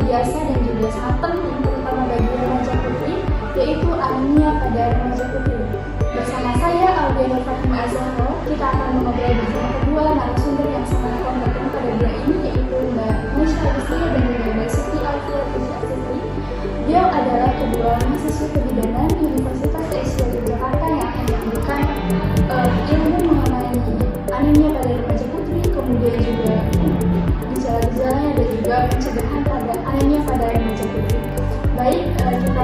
biasa dan juga sangat penting terutama bagi remaja putri, yaitu anemia pada remaja putri. Bersama saya Aulia Nur Fatimah Azahra, kita akan mengobrol bersama kedua narasumber yang sangat kompeten pada bidang ini, yaitu Mbak Musha Rizky dan juga Mbak Siti Alfiah Rizky. Beliau adalah kedua mahasiswa kebidanan Universitas Asia Yogyakarta yang akan memberikan ilmu mengenai anemia pada remaja putri, kemudian juga gejala-gejalanya dan juga pencegahan pada anemia pada remaja putri. Baik, kita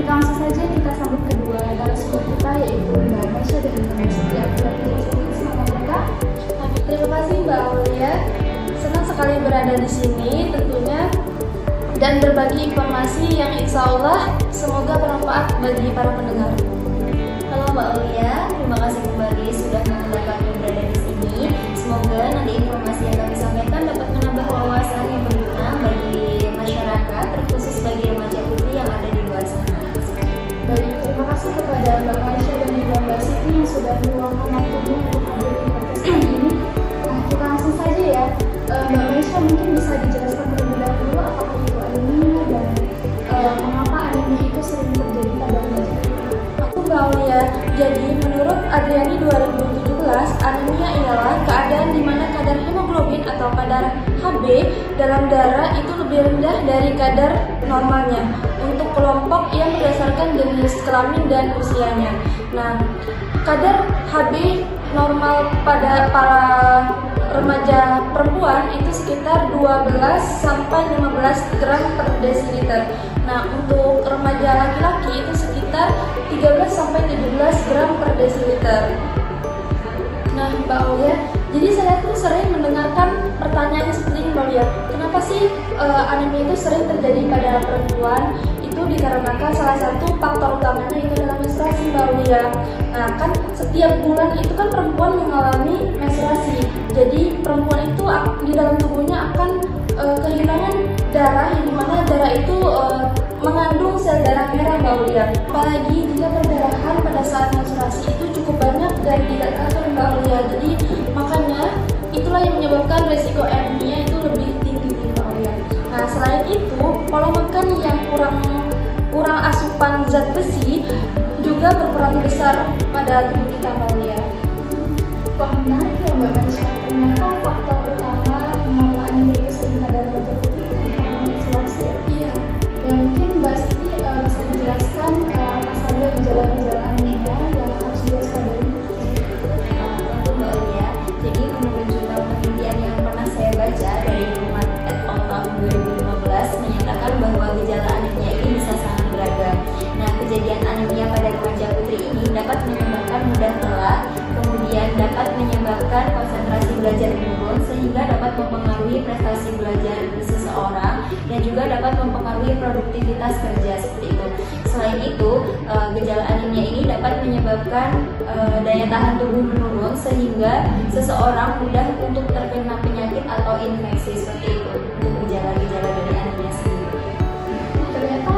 langsung saja kita sambut kedua narasumber kita, yaitu Mbak Musha dan Mbak Siti Alfiah Rizky. Selamat datang. Terima kasih Mbak Aulia. Senang sekali berada di sini tentunya dan berbagi informasi yang insya Allah semoga bermanfaat bagi para pendengar. Halo Mbak Aulia, terima kasih kembali sudah mengundang kami berada di sini. Semoga nanti informasi yang kami sampaikan dapat menambah wawasan yang berguna bagi masyarakat, terkhusus bagi remaja putri yang ada di luar sana. Baik, terima kasih kepada Mbak Musha dan juga Mbak Siti yang sudah meluangkan waktunya untuk hadir di podcast kali ini. Nah, kita langsung saja ya. Mbak Musha mungkin bisa dijelaskan terlebih dahulu apakah itu anemia dan mengapa anemia itu sering terjadi pada remaja putri. Aku Mbak Aulia. Jadi menurut Adriani 2017, anemia ialah keadaan di mana kadar hemoglobin atau kadar Hb dalam darah itu lebih rendah dari kadar normalnya untuk kelompok yang berdasarkan jenis kelamin dan usianya. Nah, kadar Hb normal pada para remaja perempuan itu sekitar 12 sampai 15 gram per desiliter. Nah, untuk remaja laki-laki itu sekitar 13 sampai 17 gram per desiliter. Nah, Mbak Aulia, jadi saya tuh sering mendengarkan pertanyaan seperti ini, Mbak Aulia. Kenapa sih anemia itu sering terjadi pada perempuan? Itu dikarenakan salah satu faktor utamanya itu adalah menstruasi, Mbak Aulia. Nah, kan setiap bulan itu kan perempuan mengalami menstruasi. Jadi perempuan itu di dalam tubuhnya akan kehilangan darah, yang dimana darah itu mengandung sel darah merah, Mbak Aulia. Apalagi jika perdarahan pada saat menstruasi itu cukup banyak dan tidak teratur, Mbak Aulia. Jadi makanya itulah yang menyebabkan resiko anemia itu lebih tinggi, Mbak Aulia. Nah, selain itu pola makan yang kurang asupan zat besi juga berperan besar pada tubuh kita, Mbak Aulia. Wah, menarik ya Mbak Musha. Ternyata faktor utama mengapa anemia itu sering pada remaja putri itu karena menstruasi. Iya. Dan mungkin Mbak Siti bisa menjelaskan apa saja gejala-gejala anemia yang harus diwaspadai. Tentu Mbak Aulia, jadi menurut jurnal penelitian yang pernah saya baca dari Rumat et al. Tahun 2015 menyatakan bahwa gejala anemia ini bisa sangat beragam. Nah, kejadian anemia pada remaja putri ini dapat menyebabkan mudah lelah, kemudian dapat menyebabkan konsentrasi belajar menurun sehingga dapat mempengaruhi prestasi belajar seseorang dan juga dapat mempengaruhi produktivitas kerja seperti itu. Selain itu, gejala anemia ini dapat menyebabkan daya tahan tubuh menurun sehingga seseorang mudah untuk terkena penyakit atau infeksi seperti itu. Untuk gejala-gejala dari anemia sendiri. Ternyata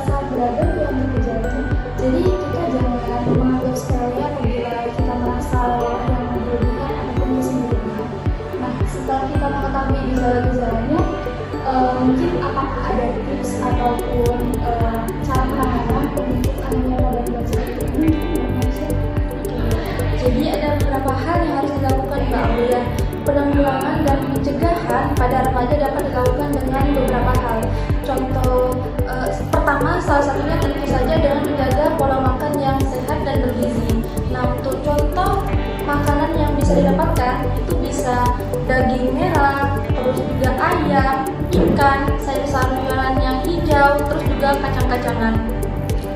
sangat beragam ya untuk gejalanya. Jadi kita jangan menganggap sepele apabila kita merasa lelah yang berlebihan ataupun musim berlebihan. Nah, setelah kita mengetahui gejala-gejalanya, mungkin apakah ada tips ataupun cara penanganan untuk anemia pada remaja ini? Jadi ada beberapa hal yang harus dilakukan, Mbak Aulia. Penanggulangan dan pencegahan pada remaja dapat dilakukan dengan beberapa hal. Contoh pertama, salah satunya tentu saja dengan menjaga pola makan yang sehat dan bergizi. Nah, untuk contoh makanan yang bisa didapatkan itu bisa daging merah, terus juga ayam, ikan, sayur-sayuran yang hijau, terus juga kacang-kacangan.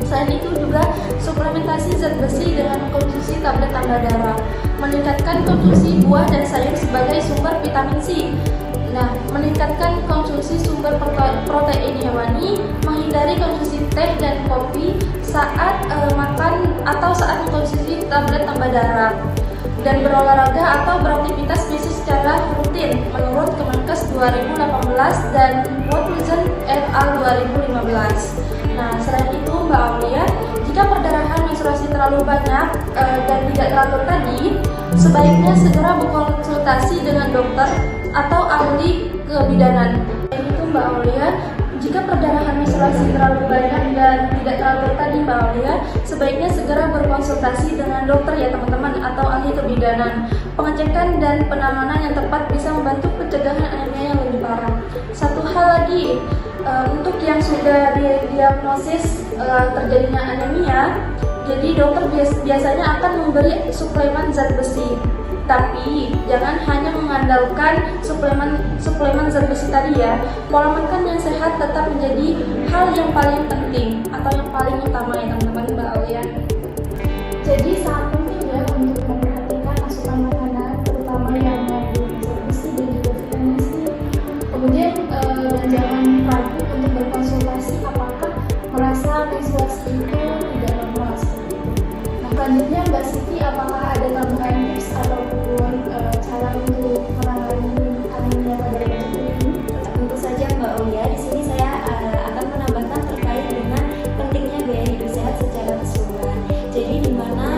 Selain itu juga suplementasi zat besi dengan konsumsi tablet tambah darah, meningkatkan konsumsi buah dan sayur sebagai sumber vitamin C. Nah, meningkatkan konsumsi sumber protein hewani, menghindari konsumsi teh dan kopi saat makan atau saat mengkonsumsi tablet tambah darah, dan berolahraga atau beraktivitas fisik secara rutin menurut Kemenkes 2018 dan Watson et al. 2015. Nah, selain itu Mbak Aulia, jika perdarahan menstruasi terlalu banyak dan tidak teratur tadi, sebaiknya segera berkonsultasi dengan dokter atau ahli kebidanan. Selain itu Mbak Aulia, jika perdarahan menstruasi terlalu banyak dan tidak teratur tadi Mbak Aulia, sebaiknya segera berkonsultasi dengan dokter ya teman-teman atau ahli kebidanan. Pengecekan dan penanganan yang tepat bisa membantu pencegahan anemia yang lebih parah. Satu hal lagi, untuk yang sudah didiagnosis terjadinya anemia, jadi dokter biasanya akan memberi suplemen zat besi. Tapi jangan hanya mengandalkan suplemen zat besi tadi ya. Pola makan yang sehat tetap menjadi hal yang paling penting atau yang paling utama ya teman-teman Mbak Aulia. Jadi sangat penting ya untuk memperhatikan asupan makanan, terutama yang mengandung zat besi dan juga vitamin C. Kemudian dan jangan ragu untuk berkonsultasi apakah merasa menstruasi itu tidak normal seperti itu. Nah, selanjutnya Mbak Siti, apakah ada tambahan tips ataupun cara untuk menangani anemia pada remaja ini? Tentu saja Mbak Aulia, di sini saya akan menambahkan terkait dengan pentingnya gaya hidup sehat secara keseluruhan. Jadi di mana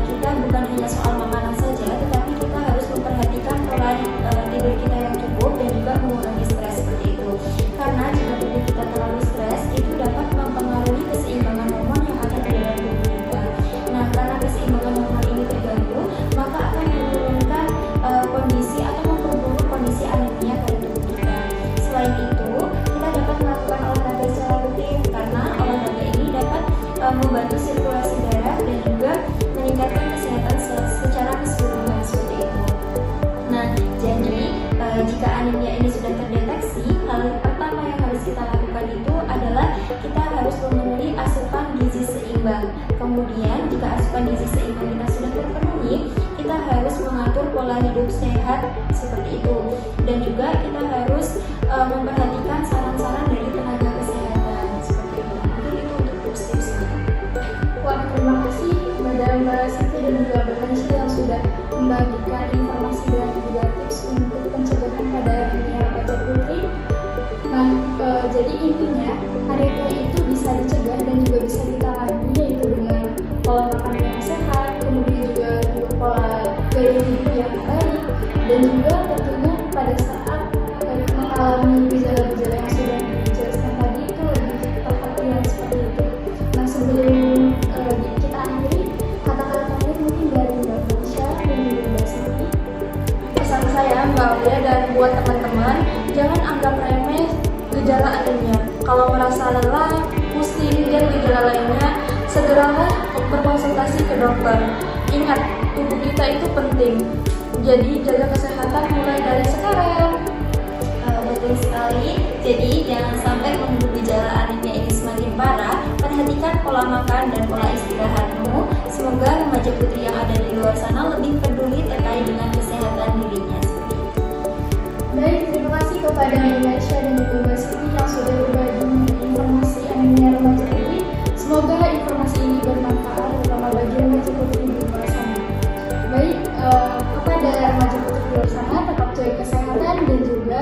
kita bukan hanya soal makanan saja, tetapi kita harus memperhatikan pola tidur kita yang cukup dan juga mengurangi stres seperti itu. Karena jika tubuh kita terlalu stres, itu dapat mempengaruhi keseimbangan hormon yang ada di dalam tubuh kita. Nah, karena keseimbangan hormon ini terganggu, maka akan menurunkan kondisi atau memperburuk kondisi anemia pada tubuh kita. Selain itu, kita dapat melakukan olahraga secara rutin karena olahraga ini dapat membantu sirkulasi darah dan juga meningkatkan kesehatan secara keseluruhan seperti itu. Nah, jadi jika anemia ini sudah terdeteksi, hal pertama yang harus kita lakukan itu adalah kita harus memenuhi asupan gizi seimbang. Kemudian, jika asupan gizi seimbang kita sudah terpenuhi, kita harus mengatur pola hidup sehat seperti itu. Dan juga kita harus memperhatikan saran-saran dari tenaga kesehatan seperti itu. Mungkin itu untuk tips-tipsnya. Wah, terima kasih kepada Mbak Siti dan juga Mbak Nisha yang sudah membagikan informasi dan juga tips untuk pencegahan pada anemia remaja putri. Nah, jadi intinya anemia itu bisa dicegah dan juga bisa ditangani yaitu dengan pola makan yang sehat, kemudian juga pola gaya hidup yang baik, dan juga tentunya pada saat mengalami gejala-gejala yang sudah dijelaskan tadi itu lebih perhatian seperti itu. Nah, sebelum kita akhiri, kata-kata terakhir mungkin dari Mbak Nisha dan juga Mbak Siti. Pesan saya Mbak Aulia dan buat teman-teman, jangan anggap remeh gejala anemia. Kalau merasa lelah, pusing, dan gejala lainnya, segeralah berkonsultasi ke dokter. Ingat, tubuh kita itu penting. Jadi jaga kesehatan mulai dari sekarang. Betul sekali. Jadi jangan sampai menunggu gejala anemia ini semakin parah. Perhatikan pola makan dan pola istirahatmu. Semoga remaja putri yang ada di luar sana lebih peduli terkait dengan kesehatan dirinya. Baik, terima kasih kepada Mbak Nisha dan juga Mbak Siti yang sudah berbagi informasi anemia remaja putri. Semoga informasi ini bermanfaat terutama bagi remaja putri di luar sana. Baik, kepada remaja putri di luar sana tetap jaga kesehatan dan juga